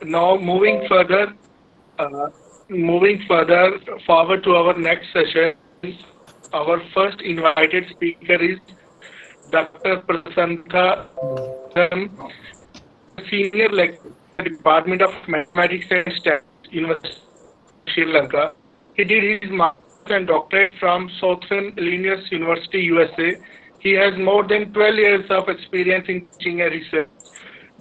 Now uh, moving further forward to our next session, our first invited speaker is Dr. Prasantha Dam, senior lecturer in the Department of Mathematics and Statistics, University of Sri Lanka. He did his master's and doctorate from Southern Illinois University, USA. He has more than 12 years of experience in teaching and research.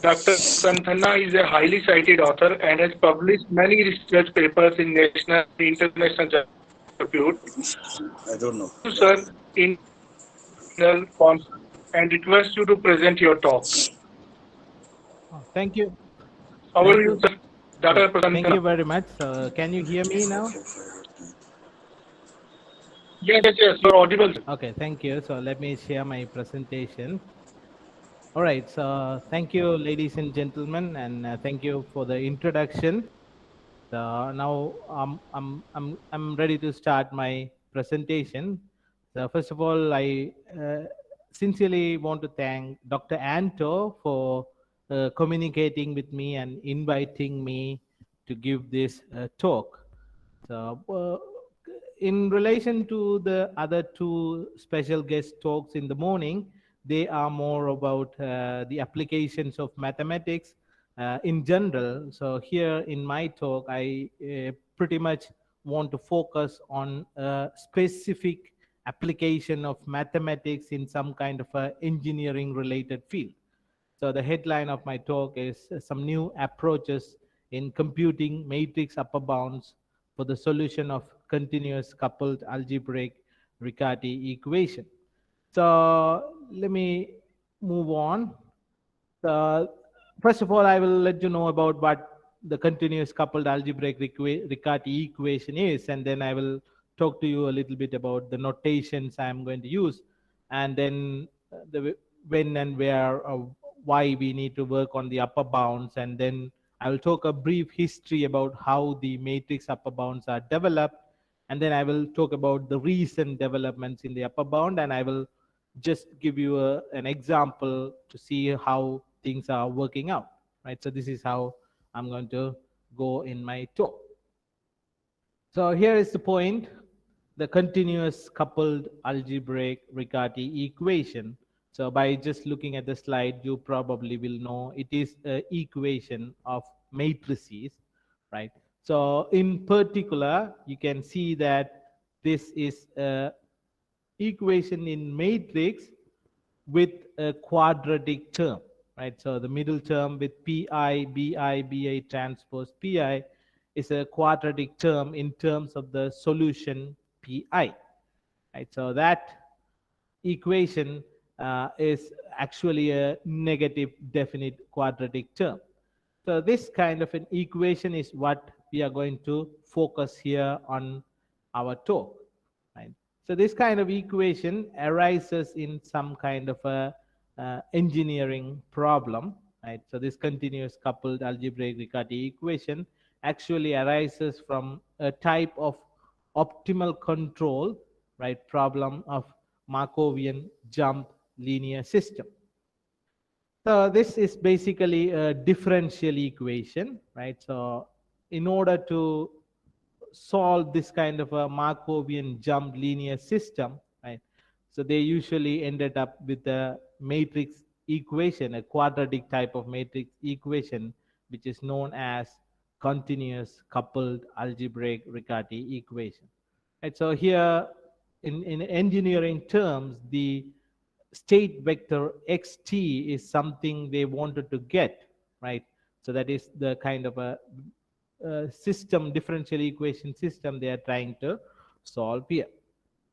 Dr. Prasanthana is a highly cited author and has published many research papers in national and international journals of repute. I don't know. You, sir, in final conference and request you to present your talk. Thank you. How Thank are you, you. sir? Dr. Thank you Prasanthana. very much. Can you hear me now? Yes, you're audible. Okay, thank you. So let me share my presentation. All right, so thank you, ladies and gentlemen, and thank you for the introduction. So now I'm ready to start my presentation. So first of all, I sincerely want to thank Dr. Anto for communicating with me and inviting me to give this talk. So in relation to the other two special guest talks in the morning, they are more about the applications of mathematics in general. So here in my talk, I pretty much want to focus on a specific application of mathematics in some kind of a engineering related field. So the headline of my talk is some new approaches in computing matrix upper bounds for the solution of continuous coupled algebraic Riccati equation. So let me move on. Uh, First of all, I will let you know about what the continuous coupled algebraic Riccati equation is, and then I will talk to you a little bit about the notations I am going to use, and then the when and where, why we need to work on the upper bounds, and then I will talk a brief history about how the matrix upper bounds are developed, and then I will talk about the recent developments in the upper bound, and I will just give you an example to see how things are working out, right? So this is how I'm going to go in my talk. So here is the point: the continuous coupled algebraic Riccati equation. So by just looking at the slide, you probably will know it is an equation of matrices, right? So in particular, you can see that this is a equation in matrix with a quadratic term, right? So the middle term with pi, bi, bi transpose pi is a quadratic term in terms of the solution pi, right? So that equation is actually a negative definite quadratic term. So this kind of an equation is what we are going to focus here on our talk, right? So this kind of equation arises in some kind of a engineering problem, right? So this continuous coupled algebraic Riccati equation actually arises from a type of optimal control, right, problem of Markovian jump linear system. So this is basically a differential equation, right? So in order to solve this kind of a Markovian jump linear system, right? So they usually ended up with a matrix equation, a quadratic type of matrix equation, which is known as continuous coupled algebraic Riccati equation. Right? So here in engineering terms, the state vector xt is something they wanted to get, right? So that is the kind of a system, differential equation system they are trying to solve here,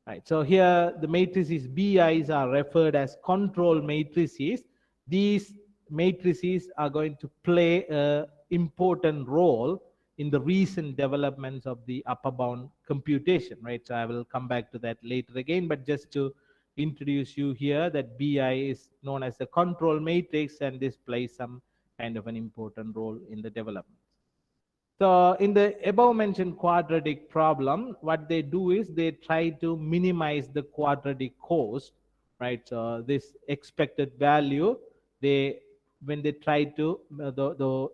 right? So here the matrices bi's are referred as control matrices. These matrices are going to play a important role in the recent developments of the upper bound computation, right? So I will come back to that later again, but just to introduce you here that bi is known as a control matrix, and this plays some kind of an important role in the development. So in the above mentioned quadratic problem, what they do is they try to minimize the quadratic cost, right? So this expected value, they when they try to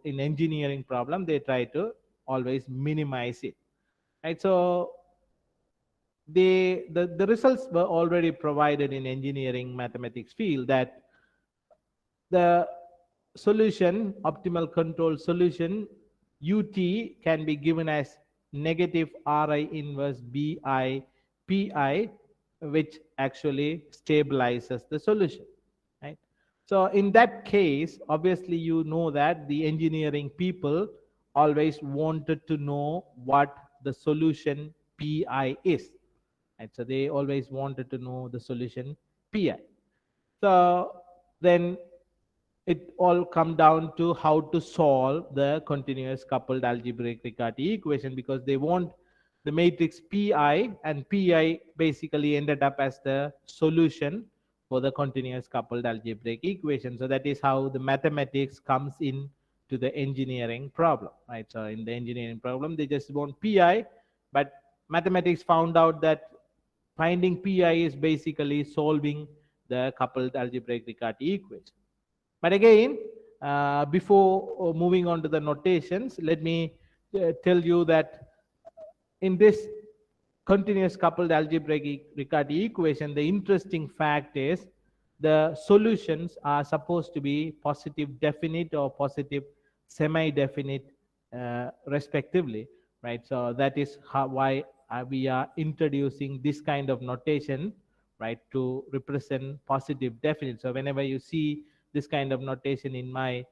in engineering problem, they try to always minimize it, right? So the results were already provided in engineering mathematics field, that the solution, optimal control solution, ut can be given as negative ri inverse bi pi, which actually stabilizes the solution, right? So in that case, obviously you know that the engineering people always wanted to know what the solution pi is, right? So they always wanted to know the solution pi. So then it all come down to how to solve the continuous coupled algebraic Riccati equation, because they want the matrix pi, and pi basically ended up as the solution for the continuous coupled algebraic equation. So that is how the mathematics comes in to the engineering problem, right? So in the engineering problem, they just want pi, but mathematics found out that finding pi is basically solving the coupled algebraic Riccati equation. But again, before moving on to the notations, let me tell you that in this continuous coupled algebraic Riccati equation, the interesting fact is the solutions are supposed to be positive definite or positive semi-definite, respectively, right? So that is why we are introducing this kind of notation, right, to represent positive definite. So whenever you see this kind of notation in my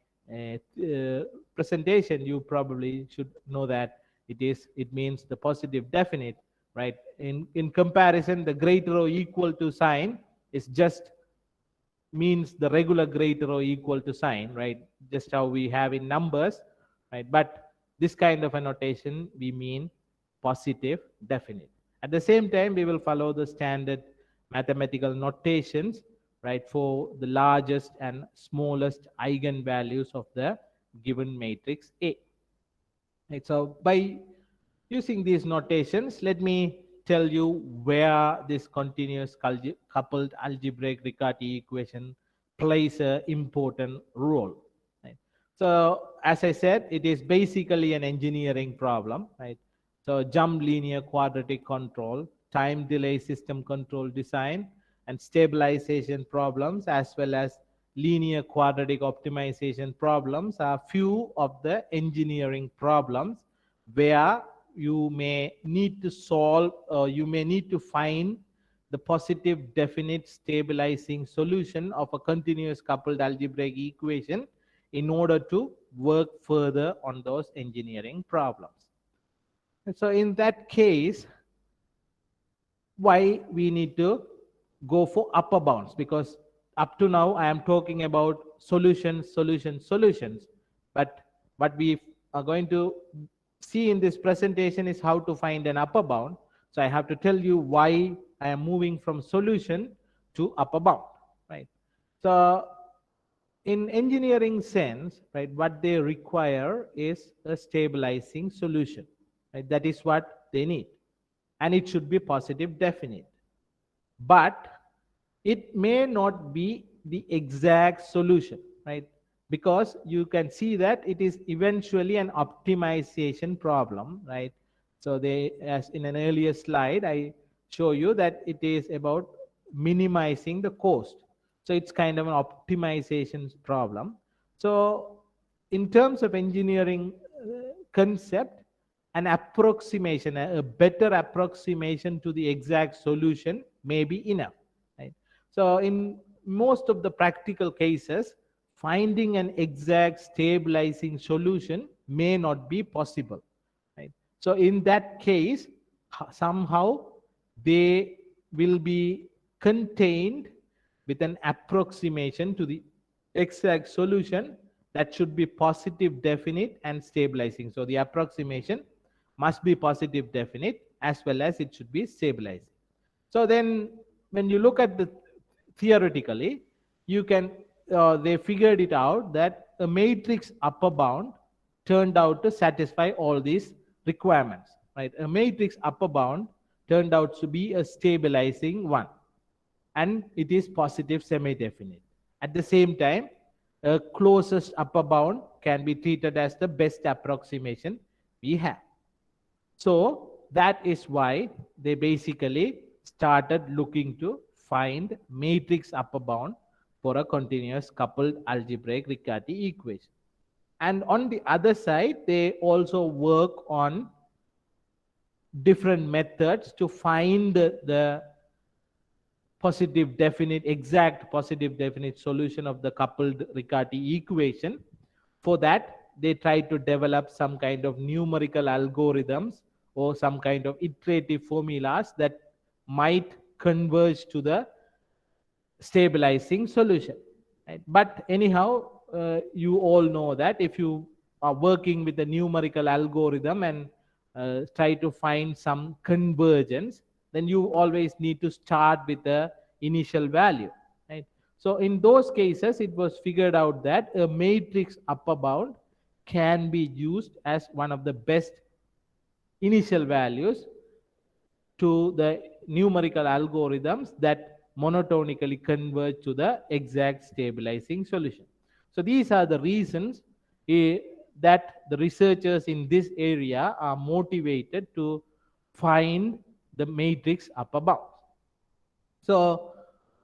presentation, you probably should know that it means the positive definite, right? In comparison, the greater or equal to sign is just means the regular greater or equal to sign, right? Just how we have in numbers, right? But this kind of a notation, we mean positive definite. At the same time, we will follow the standard mathematical notations, right, for the largest and smallest eigenvalues of the given matrix A. Right, so by using these notations, let me tell you where this continuous coupled algebraic Riccati equation plays an important role. Right? So as I said, it is basically an engineering problem. Right? So jump linear quadratic control, time delay system control design, and stabilization problems, as well as linear quadratic optimization problems, are few of the engineering problems where you may need to solve, or you may need to find the positive definite stabilizing solution of a continuous coupled algebraic equation in order to work further on those engineering problems. And so in that case, why we need to go for upper bounds? Because up to now I am talking about solutions, but what we are going to see in this presentation is how to find an upper bound. So I have to tell you why I am moving from solution to upper bound, right? So in engineering sense, right, what they require is a stabilizing solution, right? That is what they need, and it should be positive definite, but it may not be the exact solution, right? Because you can see that it is eventually an optimization problem, right? So they, as in an earlier slide I show you that it is about minimizing the cost. So it's kind of an optimization problem. So in terms of engineering concept, an approximation, a better approximation to the exact solution may be enough, right? So in most of the practical cases, finding an exact stabilizing solution may not be possible, right? So in that case, somehow they will be contained with an approximation to the exact solution that should be positive definite and stabilizing. So the approximation must be positive definite as well as it should be stabilizing. So then when you look at the theoretically, you can they figured it out that a matrix upper bound turned out to satisfy all these requirements, right? A matrix upper bound turned out to be a stabilizing one, and it is positive semi-definite. At the same time, a closest upper bound can be treated as the best approximation we have. So that is why they basically started looking to find matrix upper bound for a continuous coupled algebraic Riccati equation. And on the other side, they also work on different methods to find the positive definite, exact positive definite solution of the coupled Riccati equation. For that, they try to develop some kind of numerical algorithms or some kind of iterative formulas that might converge to the stabilizing solution. Right? But anyhow, you all know that if you are working with a numerical algorithm and try to find some convergence, then you always need to start with the initial value. Right? So in those cases, it was figured out that a matrix upper bound can be used as one of the best initial values to the numerical algorithms that monotonically converge to the exact stabilizing solution. So these are the reasons that the researchers in this area are motivated to find the matrix upper bound. So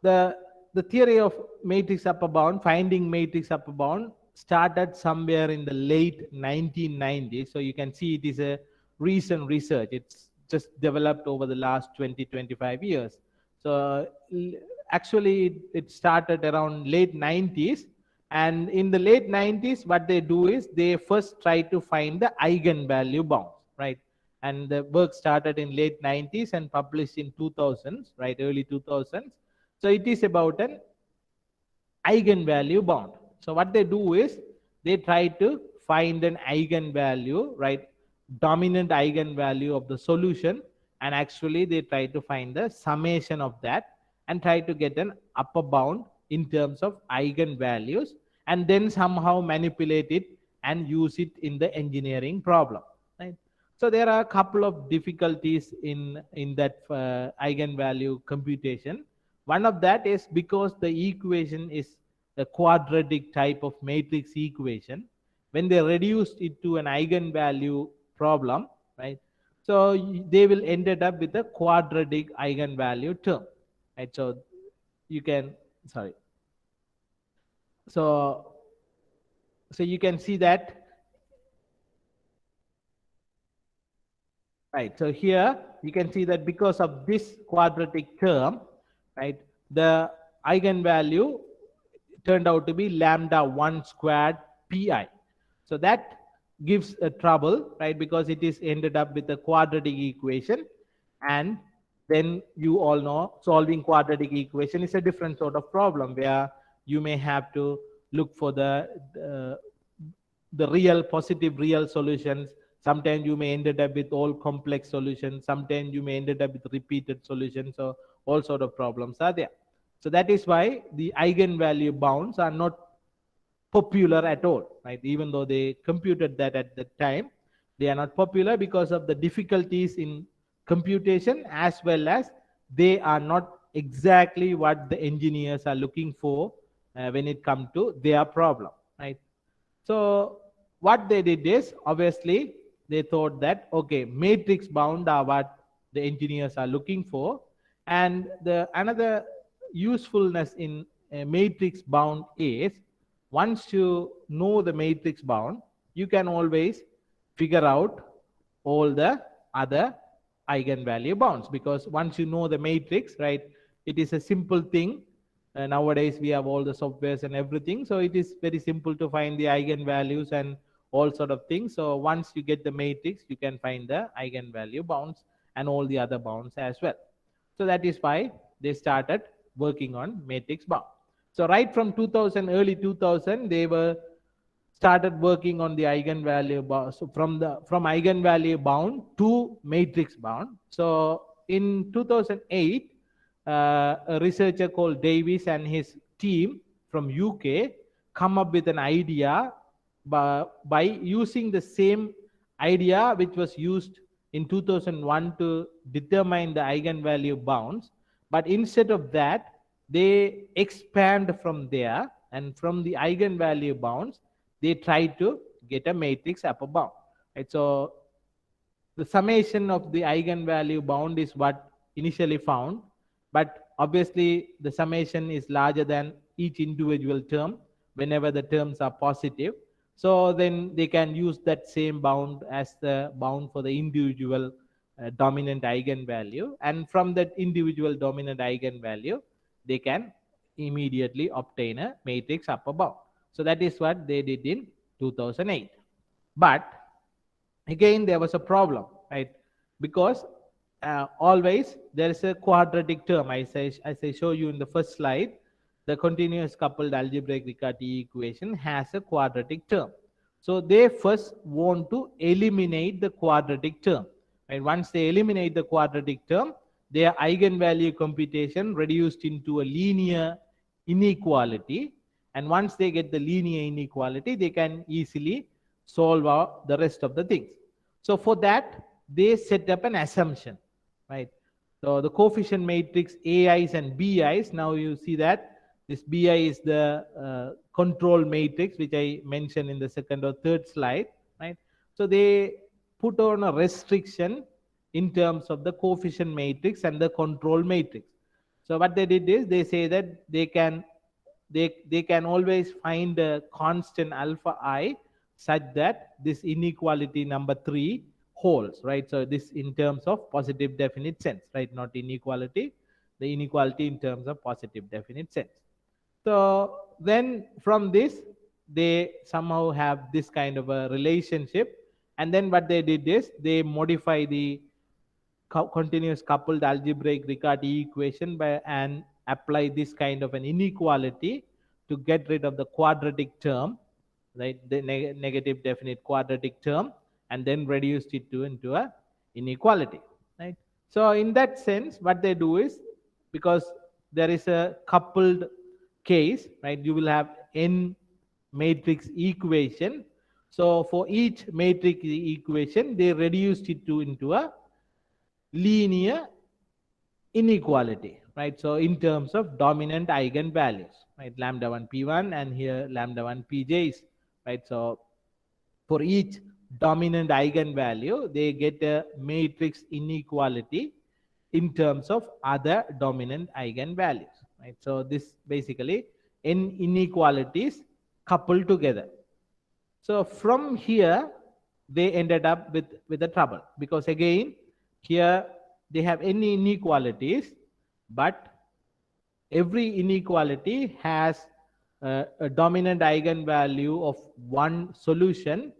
the the theory of matrix upper bound, finding matrix upper bound, started somewhere in the late 1990s. So you can see it is a recent research. It's just developed over the last 20-25 years. So actually it started around late 90s, and in the late 90s what they do is they first try to find the eigenvalue bounds, right? And the work started in late 90s and published in 2000s, right, early 2000s. So it is about an eigenvalue bound. So what they do is they try to find an eigenvalue, right, dominant eigenvalue of the solution, and actually they try to find the summation of that and try to get an upper bound in terms of eigenvalues, and then somehow manipulate it and use it in the engineering problem, right? So there are a couple of difficulties in that eigenvalue computation. One of that is because the equation is a quadratic type of matrix equation. When they reduced it to an eigenvalue problem, right? So they will ended up with a quadratic eigenvalue term, right? So you can, sorry. So you can see that. Right. So here you can see that because of this quadratic term, right, the eigenvalue turned out to be lambda 1 squared pi. So that gives a trouble, right, because it is ended up with a quadratic equation, and then you all know solving quadratic equation is a different sort of problem where you may have to look for the real positive real solutions. Sometimes you may ended up with all complex solutions, sometimes you may ended up with repeated solutions. So all sort of problems are there. So that is why the eigenvalue bounds are not popular at all, right? Even though they computed that at the time, they are not popular because of the difficulties in computation, as well as they are not exactly what the engineers are looking for when it comes to their problem, right? So what they did is, obviously they thought that, okay, matrix bound are what the engineers are looking for, and the another usefulness in a matrix bound is, once you know the matrix bound, you can always figure out all the other eigenvalue bounds, because once you know the matrix, right, it is a simple thing. Nowadays we have all the softwares and everything, so it is very simple to find the eigenvalues and all sort of things. So once you get the matrix, you can find the eigenvalue bounds and all the other bounds as well. So that is why they started working on matrix bound. So right from 2000, early 2000, they were started working on the eigenvalue bound. So from eigenvalue bound to matrix bound. So in 2008, a researcher called Davis and his team from UK come up with an idea by using the same idea which was used in 2001 to determine the eigenvalue bounds, but instead of that they expand from there and from the eigenvalue bounds they try to get a matrix upper bound, right? So the summation of the eigenvalue bound is what initially found, but obviously the summation is larger than each individual term whenever the terms are positive. So then they can use that same bound as the bound for the individual dominant eigenvalue, and from that individual dominant eigenvalue they can immediately obtain a matrix upper bound. So that is what they did in 2008. But again there was a problem, right? Because always there is a quadratic term. As I show you in the first slide, the continuous coupled algebraic Riccati equation has a quadratic term. So they first want to eliminate the quadratic term, and once they eliminate the quadratic term, their eigenvalue computation reduced into a linear inequality, and once they get the linear inequality they can easily solve out the rest of the things. So for that they set up an assumption, right? So the coefficient matrix AIs and BIs, now you see that this BI is the control matrix which I mentioned in the second or third slide, right? So they put on a restriction in terms of the coefficient matrix and the control matrix. So what they did is they say that they can always find a constant alpha I such that this inequality number 3 holds, right? So this in terms of positive definite sense, right? Not inequality, the inequality in terms of positive definite sense. So then from this they somehow have this kind of a relationship, and then what they did is they modify the continuous coupled algebraic Riccati equation by and apply this kind of an inequality to get rid of the quadratic term, right? The negative definite quadratic term, and then reduced it to into a inequality, right? So in that sense what they do is, because there is a coupled case, right, you will have n matrix equation. So for each matrix equation they reduced it to into a linear inequality, right? So in terms of dominant eigenvalues, right, lambda 1 p1 and here lambda 1 pj's, right? So for each dominant eigenvalue they get a matrix inequality in terms of other dominant eigenvalues, right? So this basically n inequalities coupled together. So from here they ended up with a trouble, because again here they have any inequalities, but every inequality has a dominant eigenvalue of one solution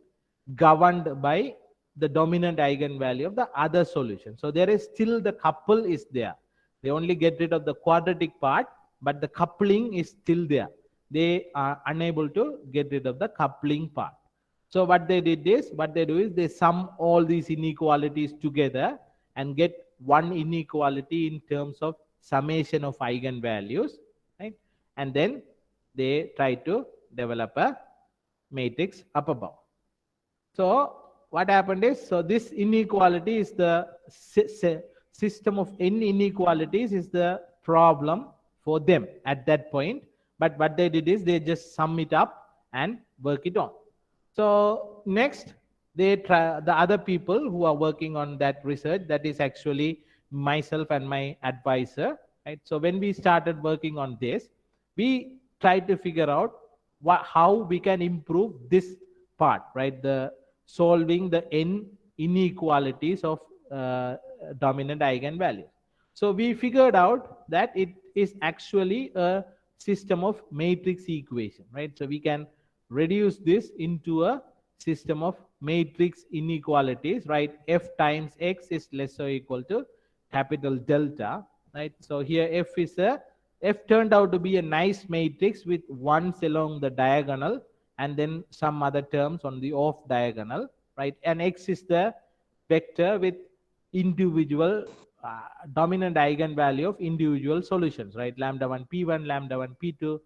governed by the dominant eigenvalue of the other solution. So there is still the couple is there. They only get rid of the quadratic part, but the coupling is still there. They are unable to get rid of the coupling part. So what they do is they sum all these inequalities together and get one inequality in terms of summation of eigenvalues, right? And then they try to develop a matrix upper bound. So what happened is, so this inequality is the system of n inequalities is the problem for them at that point. But what they did is they just sum it up and work it on. So next they try, the other people who are working on that research, that is actually myself and my advisor, right? So when we started working on this, we tried to figure out how we can improve this part, right? The solving the n inequalities of dominant eigenvalues. So we figured out that it is actually a system of matrix equation, right? So we can reduce this into a system of matrix inequalities, right? F times x is less or equal to capital delta, right? So here F turned out to be a nice matrix with ones along the diagonal and then some other terms on the off diagonal, right? And x is the vector with individual dominant eigenvalue of individual solutions, right? Lambda 1 p1, lambda 1 p2,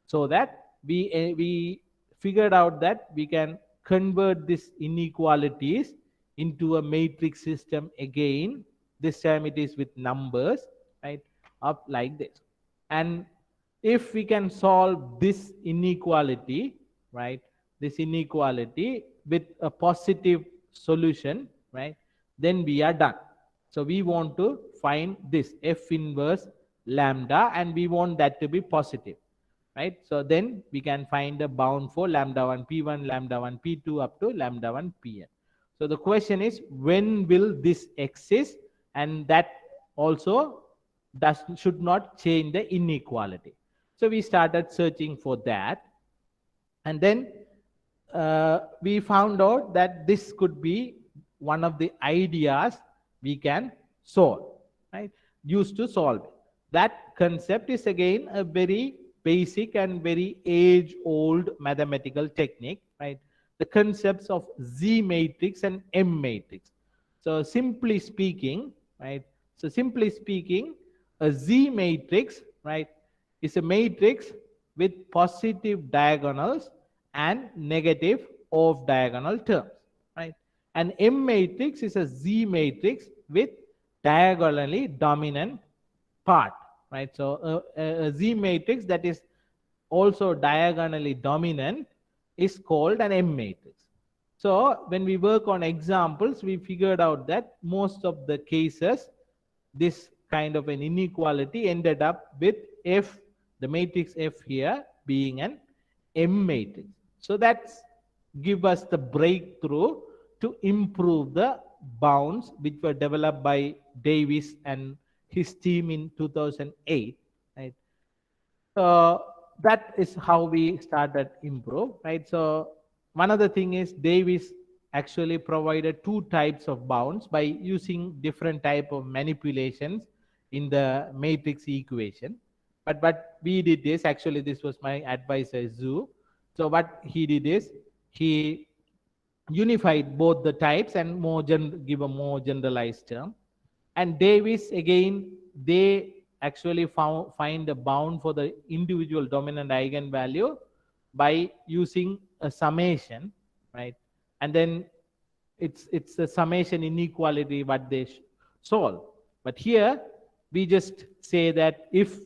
so that we figured out that we can convert these inequalities into a matrix system again. This time it is with numbers, right? Up like this. And if we can solve this inequality, right, this inequality with a positive solution, right, then we are done. So we want to find this F inverse lambda, and we want that to be positive, right? So then we can find a bound for lambda 1 p1, lambda 1 p2 up to lambda 1 pn. So the question is, when will this exist? And that also should not change the inequality. So we started searching for that, and then we found out that this could be one of the ideas we can solve, right, used to solve it. That concept is again a very basic and very age old mathematical technique, right? The concepts of Z matrix and M matrix. So simply speaking, right, so simply speaking, a Z matrix, right, is a matrix with positive diagonals and negative off diagonal terms, right? An M matrix is a Z matrix with diagonally dominant part, right? So a Z matrix that is also diagonally dominant is called an M matrix. So when we work on examples, we figured out that most of the cases, this kind of an inequality ended up with F, the matrix F here being an M matrix. So that's give us the breakthrough to improve the bounds which were developed by Davis and his team in 2008, right? So that is how we started improve, right? So one other thing is Davis actually provided two types of bounds by using different type of manipulations in the matrix equation. But what we did is, actually this was my advisor Zhu. So what he did is, he unified both the types and give a more generalized term. And Davis again, they actually find a bound for the individual dominant eigenvalue by using a summation, right? And then it's a summation inequality what they solve. But here we just say that if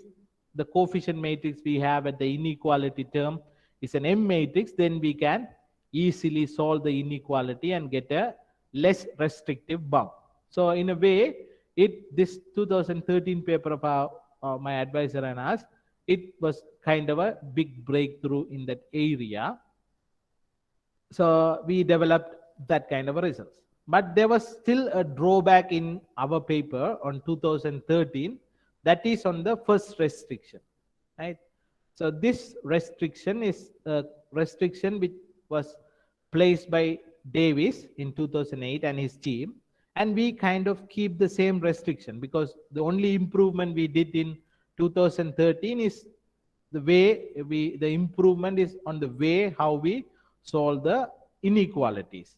the coefficient matrix we have at the inequality term is an M matrix, then we can easily solve the inequality and get a less restrictive bound. So in a way, this 2013 paper of my advisor and us, it was kind of a big breakthrough in that area. So we developed that kind of a results. But there was still a drawback in our paper on 2013, that is on the first restriction, right? So this restriction is a restriction which was placed by Davis in 2008 and his team, and we kind of keep the same restriction, because the only improvement we did in 2013 is the way the improvement is on the way how we solve the inequalities.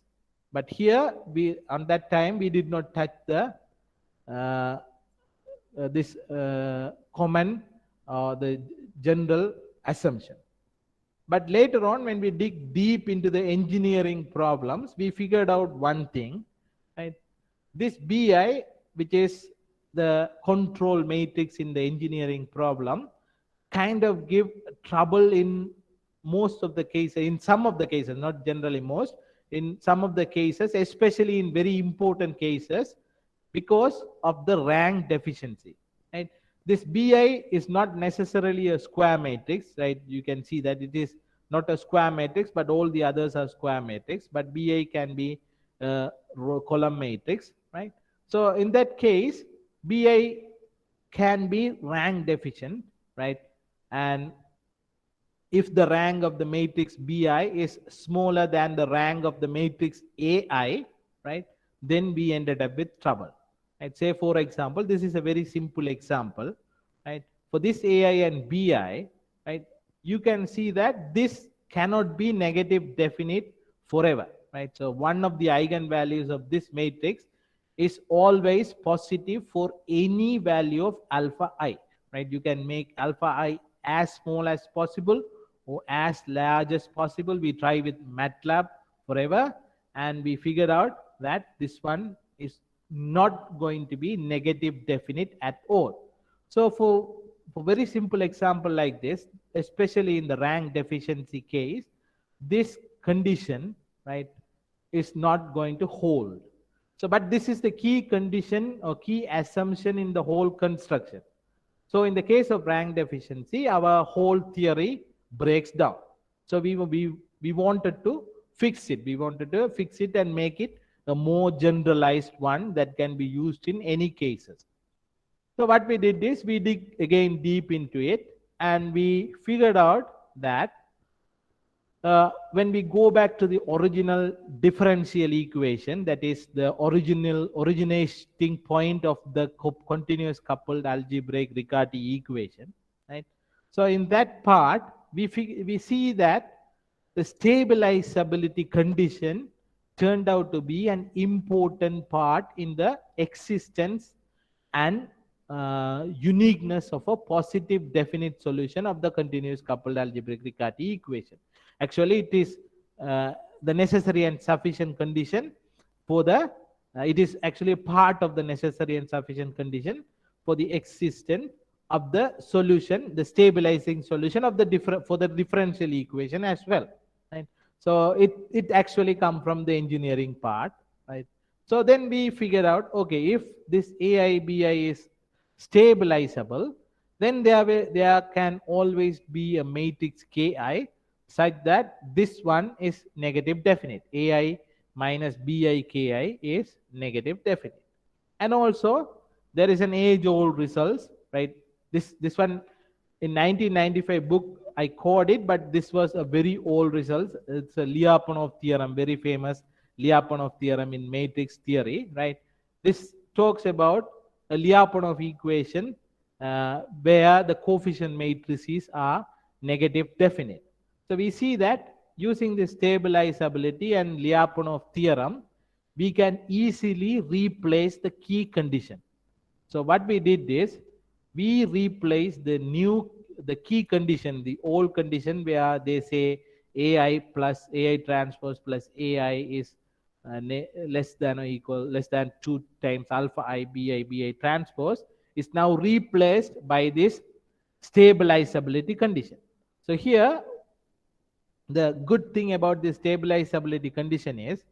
But here we, on that time, we did not touch the this common the general assumption. But later on, when we dig deep into the engineering problems, we figured out one thing, right? This BI, which is the control matrix in the engineering problem, kind of give trouble in most of the cases, in some of the cases, not generally most, in some of the cases, especially in very important cases, because of the rank deficiency, right? This BI is not necessarily a square matrix, right? You can see that it is not a square matrix, but all the others are square matrix. But BI can be a column matrix, right? So in that case, BI can be rank deficient, right? And if the rank of the matrix BI is smaller than the rank of the matrix AI, right, then we ended up with trouble. Right? Say, for example, this is a very simple example, right? For this AI and BI, right, you can see that this cannot be negative definite forever, right? So one of the eigenvalues of this matrix is always positive for any value of alpha I, right? You can make alpha I as small as possible or as large as possible. We try with MATLAB forever, and we figured out that this one is not going to be negative definite at all. So for for very simple example like this, especially in the rank deficiency case, this condition, right, is not going to hold. So, but this is the key condition or key assumption in the whole construction. So in the case of rank deficiency, our whole theory breaks down. So we wanted to fix it. We wanted to fix it and make it a more generalized one that can be used in any cases. So what we did is we dig again deep into it, and we figured out that when we go back to the original differential equation, that is the original originating point of the continuous coupled algebraic Riccati equation, right? So in that part, we see that the stabilizability condition turned out to be an important part in the existence and uniqueness of a positive definite solution of the continuous coupled algebraic Riccati equation. Actually, it is the necessary and sufficient condition for the, it is actually a part of the necessary and sufficient condition for the existence of the solution, the stabilizing solution of the for the differential equation as well. Right? So it actually come from the engineering part. Right? So then we figure out, okay, if this AI BI is stabilizable, then there can always be a matrix Ki such that this one is negative definite. AI minus Bi Ki is negative definite. And also there is an age old results, right? This one in 1995 book I called it, but this was a very old result. It's a Lyapunov theorem, very famous Lyapunov theorem in matrix theory, right? This talks about a Lyapunov equation where the coefficient matrices are negative definite. So we see that using the stabilizability and Lyapunov theorem, we can easily replace the key condition. So what we did is we replaced the key condition, the old condition where they say AI plus AI transpose plus AI is less than or equal, less than 2 times alpha I bi transpose, is now replaced by this stabilizability condition. So here the good thing about this stabilizability condition is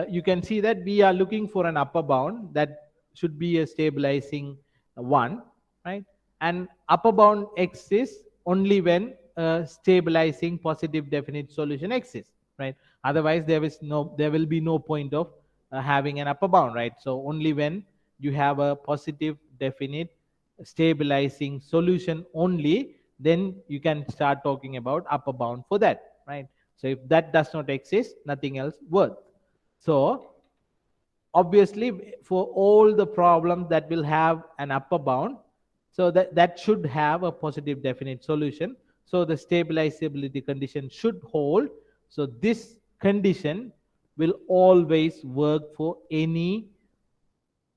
you can see that we are looking for an upper bound that should be a stabilizing one, right? And upper bound exists only when stabilizing positive definite solution exists, right? Otherwise there will be no point of having an upper bound, right? So only when you have a positive definite stabilizing solution only, then you can start talking about upper bound for that, right? So if that does not exist, nothing else worth. So obviously for all the problems that will have an upper bound, so that should have a positive definite solution. So the stabilizability condition should hold. So this condition will always work for any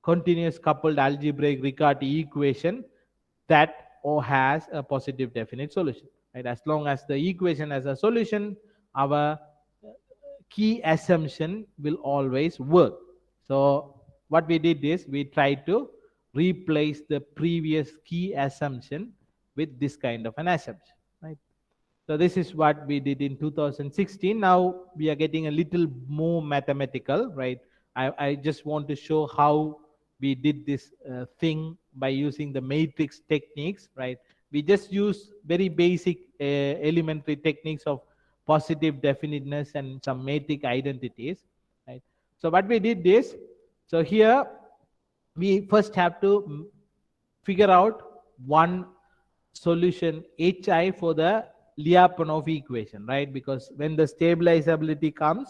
continuous coupled algebraic Riccati equation that or has a positive definite solution, right? As long as the equation has a solution, our key assumption will always work. So what we did is we tried to replace the previous key assumption with this kind of an assumption, right? So this is what we did in 2016. Now we are getting a little more mathematical, right? I just want to show how we did this thing by using the matrix techniques, right? We just use very basic elementary techniques of positive definiteness and some matrix identities, right? So what we did is, so here we first have to figure out one solution hi for the Lyapunov equation, right? Because when the stabilizability comes,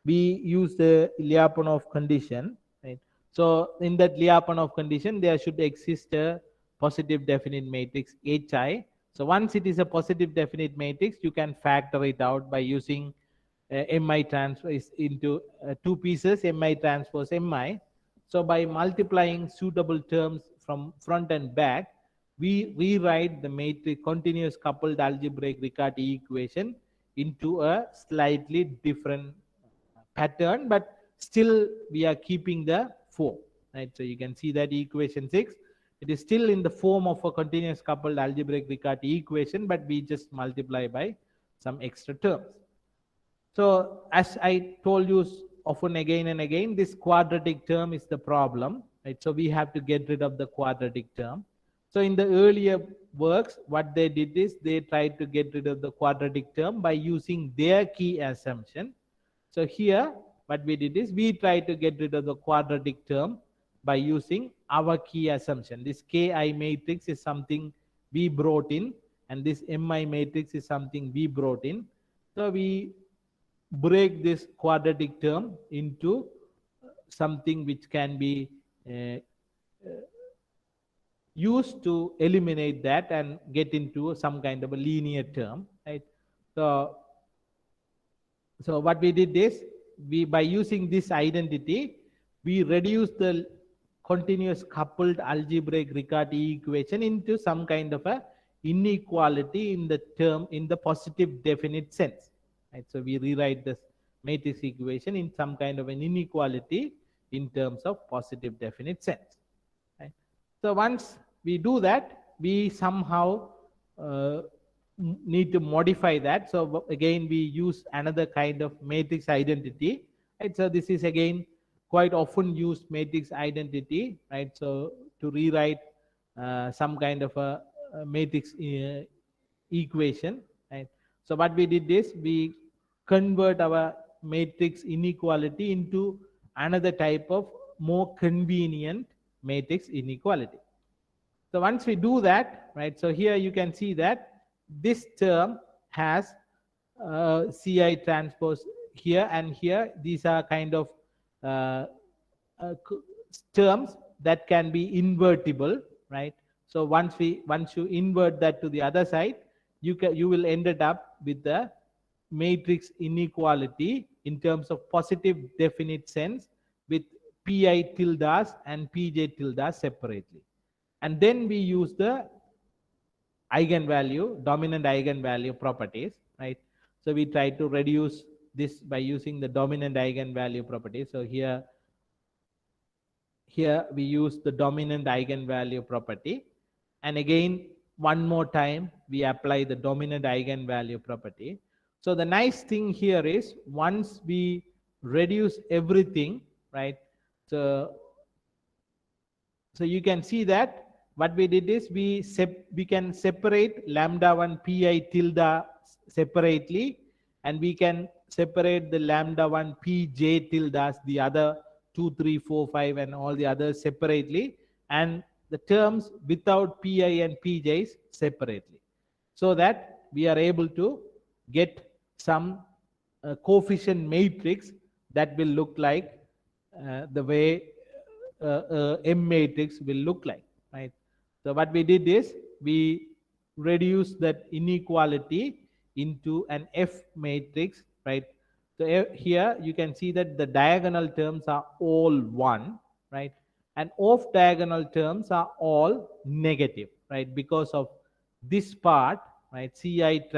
we use the Lyapunov condition, right? So in that Lyapunov condition, there should exist a positive definite matrix hi. So once it is a positive definite matrix, you can factor it out by using mi transpose into two pieces, mi transpose mi. So by multiplying suitable terms from front and back, we rewrite the matrix continuous coupled algebraic Riccati equation into a slightly different pattern, but still we are keeping the form, right? So you can see that equation 6 It is still in the form of a continuous coupled algebraic Riccati equation, but we just multiply by some extra terms. So as I told you often again and again, this quadratic term is the problem, right? So we have to get rid of the quadratic term. So in the earlier works, what they did is they tried to get rid of the quadratic term by using their key assumption. So here, what we did is we tried to get rid of the quadratic term by using our key assumption. This Ki matrix is something we brought in, and this Mi matrix is something we brought in. So we break this quadratic term into something which can be uh, used to eliminate that and get into some kind of a linear term, right? So what we did is, we by using this identity, we reduce the continuous coupled algebraic Riccati equation into some kind of a inequality in the term, in the positive definite sense, right? So we rewrite this matrix equation in some kind of an inequality in terms of positive definite sense, right? So once we do that, we somehow need to modify that. So again, we use another kind of matrix identity, right? So this is again quite often used matrix identity, right? So to rewrite some kind of a matrix equation, right? So what we did is we convert our matrix inequality into another type of more convenient matrix inequality. So once we do that, right, so here you can see that this term has Ci transpose here and here. These are kind of uh, uh, terms that can be invertible, right? So once you invert that to the other side, you will end up with the matrix inequality in terms of positive definite sense with Pi tildes and Pj tildes separately. And then we use the eigenvalue, dominant eigenvalue properties, right? So we try to reduce this by using the dominant eigenvalue property. So here we use the dominant eigenvalue property, and again one more time we apply the dominant eigenvalue property. So the nice thing here is, once we reduce everything, right, so you can see that what we did is we can separate lambda 1 Pi tilde separately, and we can separate the lambda 1 Pj tildes, the other 2, 3, 4, 5 and all the others separately, and the terms without Pi and Pj's separately, so that we are able to get some coefficient matrix that will look like the way M matrix will look like, right? So what we did is we reduce that inequality into an F matrix, right? So here you can see that the diagonal terms are all 1, right? And off diagonal terms are all negative, right? Because of this part, right? Ci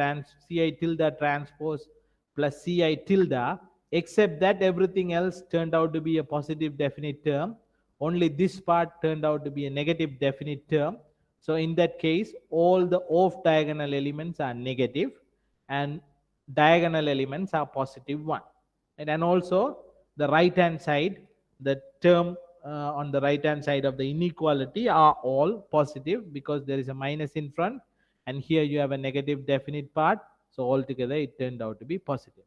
tilde transpose plus Ci tilde, except that everything else turned out to be a positive definite term. Only this part turned out to be a negative definite term. So in that case, all the off diagonal elements are negative and diagonal elements are positive 1. And also the right hand side, the term on the right hand side of the inequality are all positive, because there is a minus in front, and here you have a negative definite part. So altogether it turned out to be positive.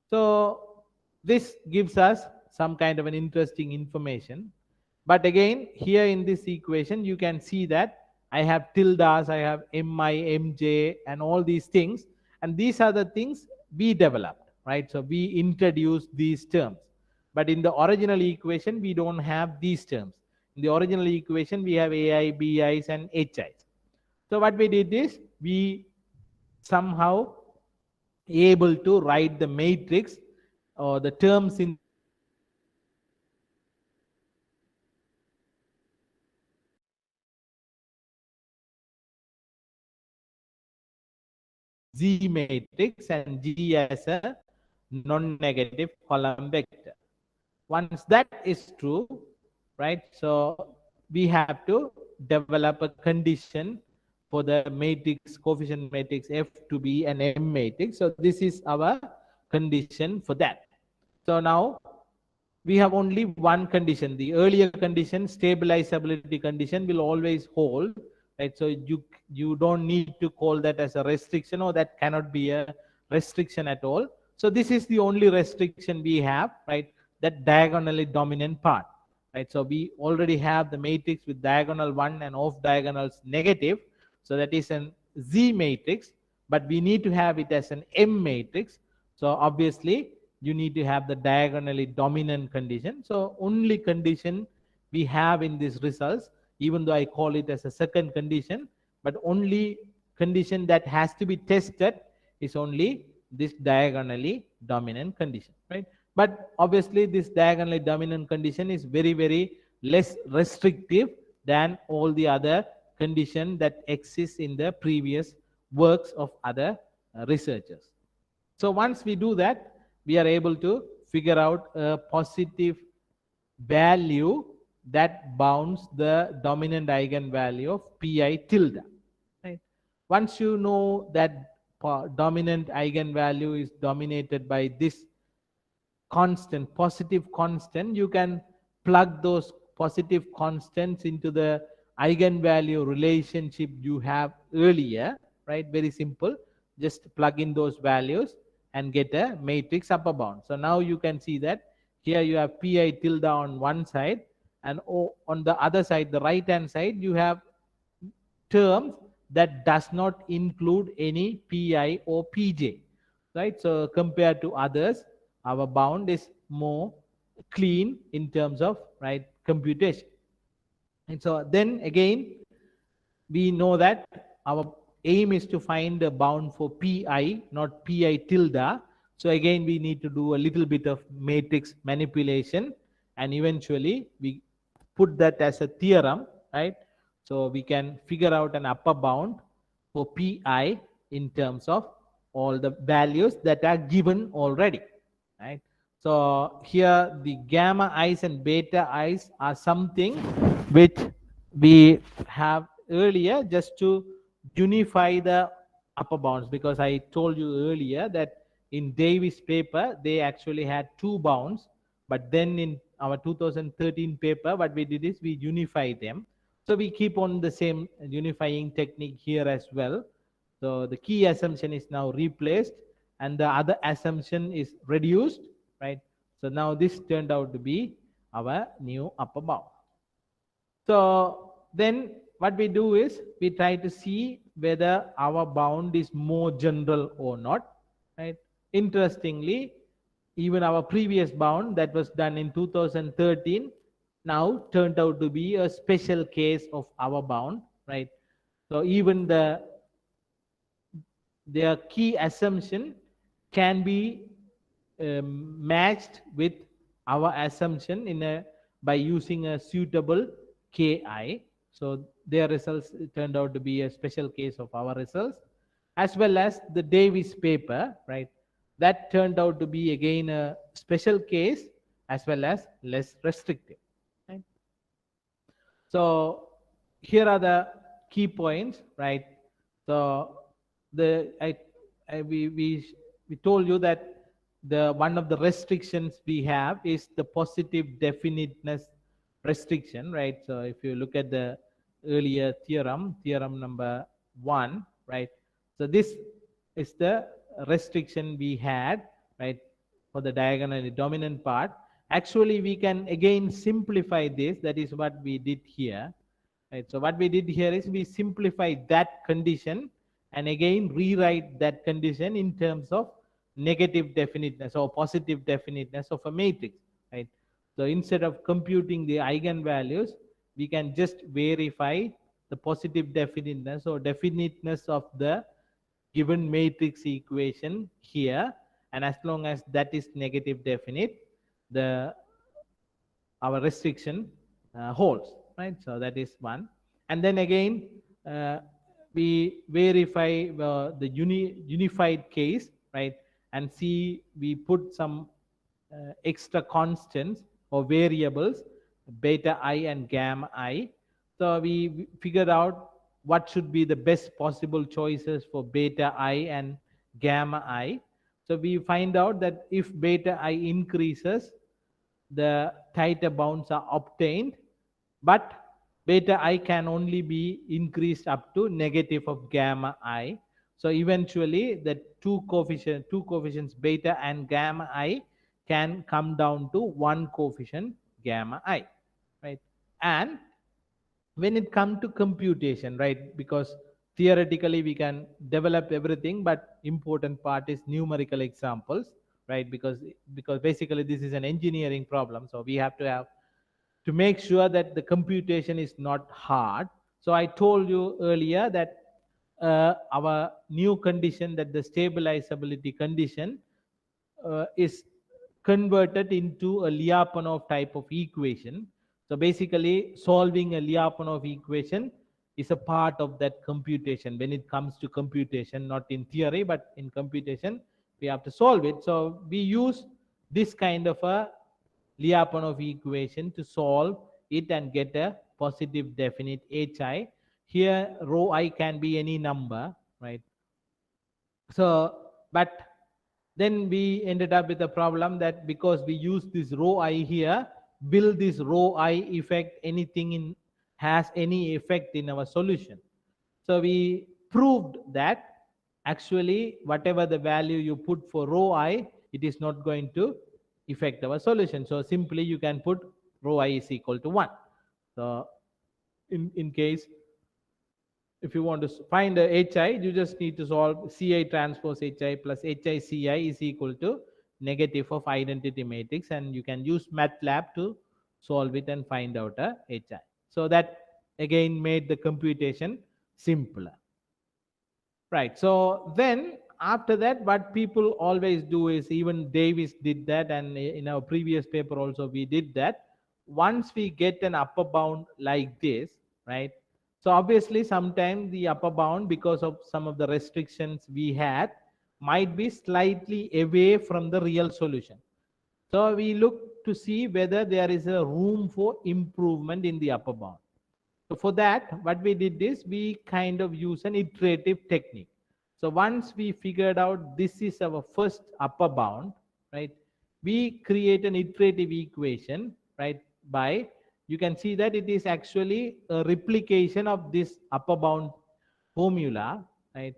So this gives us some kind of an interesting information. But again, here in this equation, you can see that I have tildes, I have Mi, Mj, and all these things. And these are the things we developed, right? So we introduced these terms. But in the original equation, we don't have these terms. In the original equation, we have Ai, Bi's, and Hi's. So what we did is we somehow able to write the matrix or the terms in Z matrix and G as a non-negative column vector. Once that is true, right, so we have to develop a condition for the matrix, coefficient matrix F to be an M matrix. So this is our condition for that. So now we have only one condition. The earlier condition, stabilizability condition, will always hold, right? So you don't need to call that as a restriction, or that cannot be a restriction at all. So this is the only restriction we have, right? That diagonally dominant part, right? So we already have the matrix with diagonal 1 and off diagonals negative. So that is an Z matrix, but we need to have it as an M matrix. So obviously you need to have the diagonally dominant condition. So only condition we have in these results, even though I call it as a second condition, but only condition that has to be tested is only this diagonally dominant condition, right? But obviously this diagonally dominant condition is very, very less restrictive than all the other condition that exists in the previous works of other researchers. So once we do that, we are able to figure out a positive value that bounds the dominant eigenvalue of pi tilde. Right? Once you know that dominant eigenvalue is dominated by this constant, positive constant, you can plug those positive constants into the eigenvalue relationship you have earlier, right? Very simple. Just plug in those values and get a matrix upper bound. So now you can see that here you have pi tilde on one side, and on the other side, the right hand side, you have terms that does not include any pi or pj, right? So compared to others, our bound is more clean in terms of, right, computation. And so then again, we know that our aim is to find a bound for pi, not pi tilde. So again, we need to do a little bit of matrix manipulation, and eventually we put that as a theorem, right? So we can figure out an upper bound for pi in terms of all the values that are given already, right? So here the gamma i's and beta i's are something which we have earlier just to unify the upper bounds, because I told you earlier that in Davis paper they actually had two bounds, but then in our 2013 paper what we did is we unified them. So we keep on the same unifying technique here as well. So the key assumption is now replaced and the other assumption is reduced, right? So now this turned out to be our new upper bound. So then what we do is we try to see whether our bound is more general or not, right? Interestingly, even our previous bound that was done in 2013 now turned out to be a special case of our bound, right? So even their key assumption can be matched with our assumption by using a suitable ki. So their results turned out to be a special case of our results, as well as the Davis paper, right? That turned out to be again a special case as well as less restrictive, right? So here are the key points, right? So we told you that the one of the restrictions we have is the positive definiteness restriction, right? So if you look at the earlier theorem number 1, right? So this is the restriction we had, right, for the diagonally dominant part. Actually, we can again simplify this. That is what we did here, right? So what we did here is we simplify that condition and again rewrite that condition in terms of negative definiteness or positive definiteness of a matrix, right? So instead of computing the eigenvalues, we can just verify the positive definiteness or definiteness of the given matrix equation here, and as long as that is negative definite, our restriction holds, right? So that is one. And then again, we verify the unified case, right? And see, we put some extra constants or variables, beta I and gamma I. So we figured out what should be the best possible choices for beta I and gamma I. So we find out that if beta I increases, the tighter bounds are obtained, but beta I can only be increased up to negative of gamma I. So eventually the two coefficients beta and gamma I can come down to one coefficient gamma I, right? And when it comes to computation, right, because theoretically we can develop everything, but important part is numerical examples, right? Because basically this is an engineering problem, so we have to make sure that the computation is not hard. So I told you earlier that our new condition, that the stabilizability condition is converted into a Lyapunov type of equation. So basically, solving a Lyapunov equation is a part of that computation. When it comes to computation, not in theory, but in computation, we have to solve it. So we use this kind of a Lyapunov equation to solve it and get a positive definite HI. Here, rho I can be any number, right? So, but then we ended up with a problem that because we use this rho I here, will this rho I effect anything in, has any effect in our solution? So we proved that actually whatever the value you put for rho I, it is not going to affect our solution. So simply you can put rho I is equal to 1. So in case if you want to find a HI, you just need to solve Ci transpose HI plus HI Ci is equal to negative of identity matrix, and you can use MATLAB to solve it and find out a HI. So that again made the computation simpler. Right. So then after that, what people always do is, even Davis did that, and in our previous paper also we did that. Once we get an upper bound like this, right? So obviously sometimes the upper bound, because of some of the restrictions we had, might be slightly away from the real solution. So we look to see whether there is a room for improvement in the upper bound. So for that, what we did is we kind of use an iterative technique. So once we figured out this is our first upper bound, right, we create an iterative equation, right, by, you can see that it is actually a replication of this upper bound formula, right?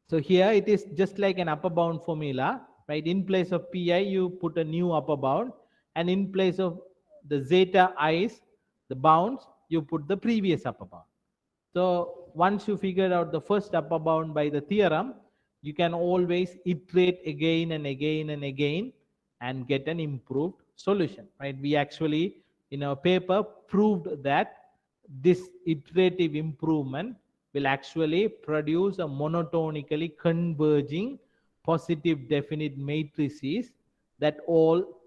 So here it is just like an upper bound formula, right? In place of pi, you put a new upper bound, and in place of the zeta i's, the bounds, you put the previous upper bound. So once you figure out the first upper bound by the theorem, you can always iterate again and again and again and get an improved solution, right? We actually, in our paper, proved that this iterative improvement will actually produce a monotonically converging positive definite matrices that all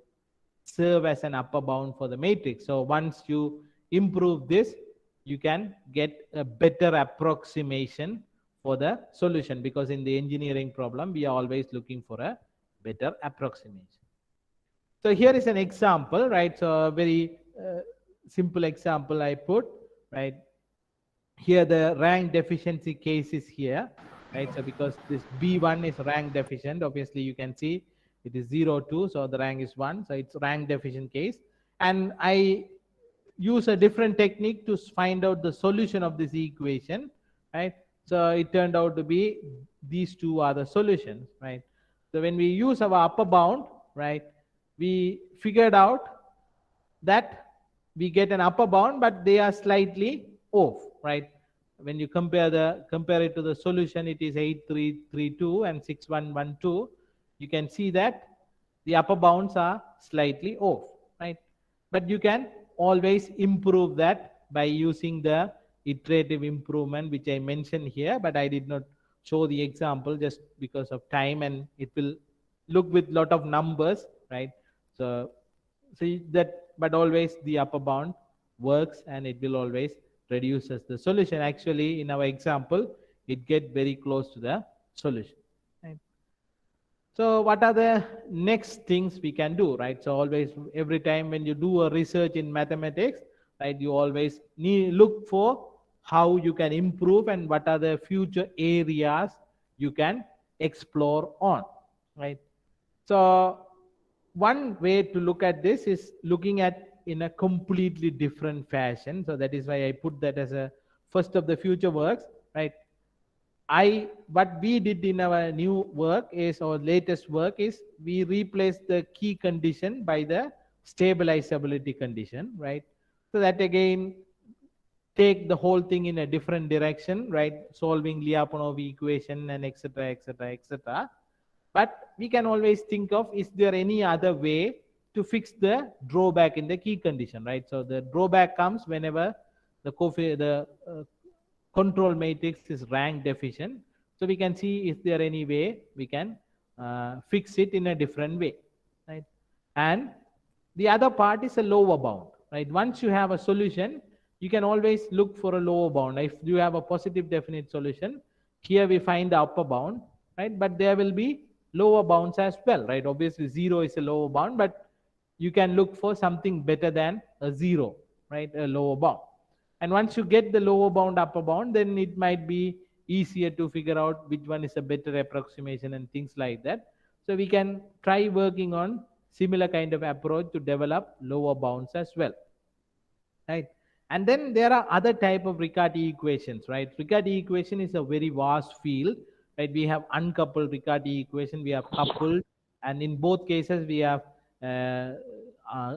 serve as an upper bound for the matrix. So once you improve this, you can get a better approximation for the solution, because in the engineering problem we are always looking for a better approximation. So here is an example, right? So a very simple example I put, right? Here the rank deficiency case is here, right? So because this B1 is rank deficient, obviously you can see it is 0, 2, so the rank is 1, so it's rank deficient case. And I use a different technique to find out the solution of this equation, right? So it turned out to be these two are the solutions, right? So when we use our upper bound, right, we figured out that we get an upper bound, but they are slightly off, right? When you compare it to the solution, it is 8332 and 6112. You can see that the upper bounds are slightly off, right? But you can always improve that by using the iterative improvement, which I mentioned here, but I did not show the example just because of time, and it will look with lot of numbers, right? So see that, but always the upper bound works, and it will always reduces the solution. Actually, in our example, it get very close to the solution, right? So what are the next things we can do, right? So always, every time when you do a research in mathematics, right? You always need look for how you can improve and what are the future areas you can explore on, right? So one way to look at this is looking at in a completely different fashion. So that is why I put that as a first of the future works, right? What we did in our new work is, our latest work is, we replaced the key condition by the stabilizability condition, right? So that again take the whole thing in a different direction, right? Solving Lyapunov equation and etc., etc., etc. But we can always think of, is there any other way to fix the drawback in the key condition, right? So the drawback comes whenever the control matrix is rank deficient. So we can see, is there any way we can fix it in a different way, right? And the other part is a lower bound, right? Once you have a solution, you can always look for a lower bound. If you have a positive definite solution, here we find the upper bound, right? But there will be lower bounds as well, right? Obviously zero is a lower bound, but you can look for something better than a zero, right? A lower bound. And once you get the lower bound, upper bound, then it might be easier to figure out which one is a better approximation and things like that. So we can try working on similar kind of approach to develop lower bounds as well, right? And then there are other type of Riccati equations, right? Riccati equation is a very vast field, right? We have uncoupled Riccati equation, we have coupled, and in both cases we have uh,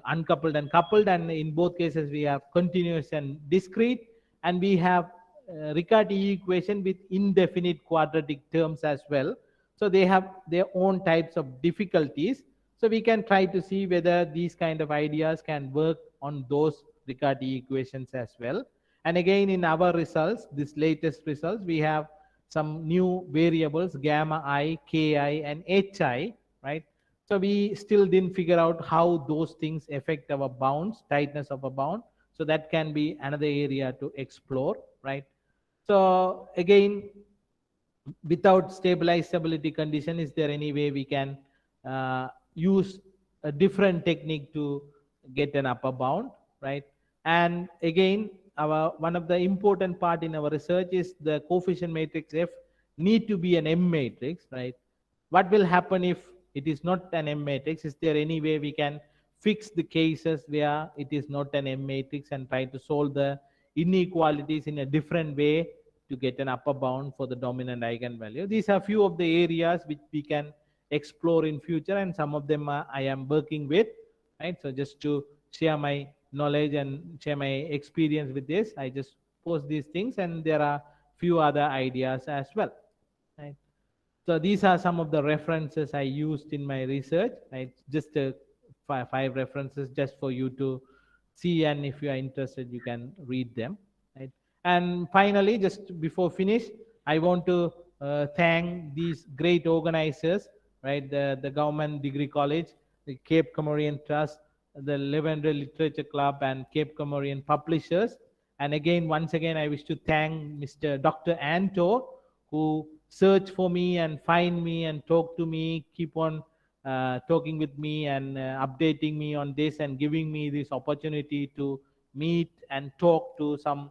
uncoupled and coupled, and in both cases we have continuous and discrete, and we have Riccati equation with indefinite quadratic terms as well. So they have their own types of difficulties. So we can try to see whether these kind of ideas can work on those Riccati equations as well. And again, in our results, this latest results, we have some new variables, gamma I, ki, and hi, right? So we still didn't figure out how those things affect our bounds, tightness of a bound. So that can be another area to explore, right? So again, without stabilizability condition, is there any way we can use a different technique to get an upper bound, right? And again, our one of the important part in our research is the coefficient matrix F need to be an M matrix, right? What will happen if it is not an M matrix? Is there any way we can fix the cases where it is not an M matrix and try to solve the inequalities in a different way to get an upper bound for the dominant eigenvalue? These are few of the areas which we can explore in future, and some of them I am working with, right? So just to share my knowledge and share my experience with this, I just post these things, and there are few other ideas as well, right? So these are some of the references I used in my research, right? Just five references just for you to see, and if you are interested, you can read them, right? And finally, just before finish, I want to thank these great organizers, right? The Government Degree College, the Cape Comorian Trust, the Lavender Literature Club, and Cape Comorian Publishers. And again, once again, I wish to thank Mr. Dr. Anto, who search for me and find me and talk to me, keep on talking with me and updating me on this and giving me this opportunity to meet and talk to some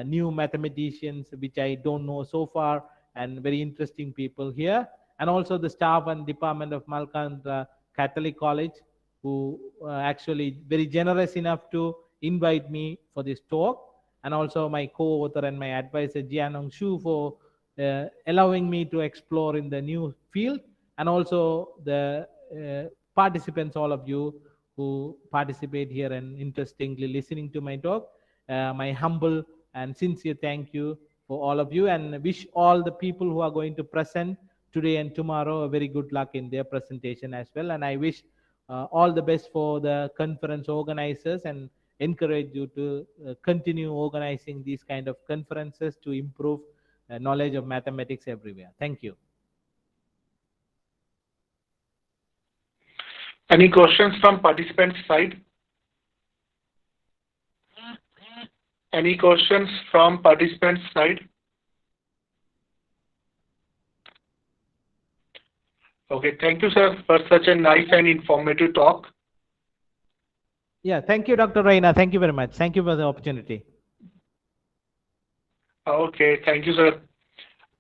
new mathematicians which I don't know so far, and very interesting people here. And also the staff and department of Malkand Catholic College, who actually very generous enough to invite me for this talk, and also my co-author and my advisor Jianong Shu for allowing me to explore in the new field, and also the participants, all of you who participate here and interestingly listening to my talk. My humble and sincere thank you for all of you, and wish all the people who are going to present today and tomorrow a very good luck in their presentation as well. And I wish all the best for the conference organizers, and encourage you to continue organizing these kind of conferences to improve knowledge of mathematics everywhere. Thank you. Any questions from participants side? Any questions from participants side? Okay, thank you, sir, for such a nice and informative talk. Yeah, thank you, Dr. Raina. Thank you very much. Thank you for the opportunity. Okay, thank you, sir.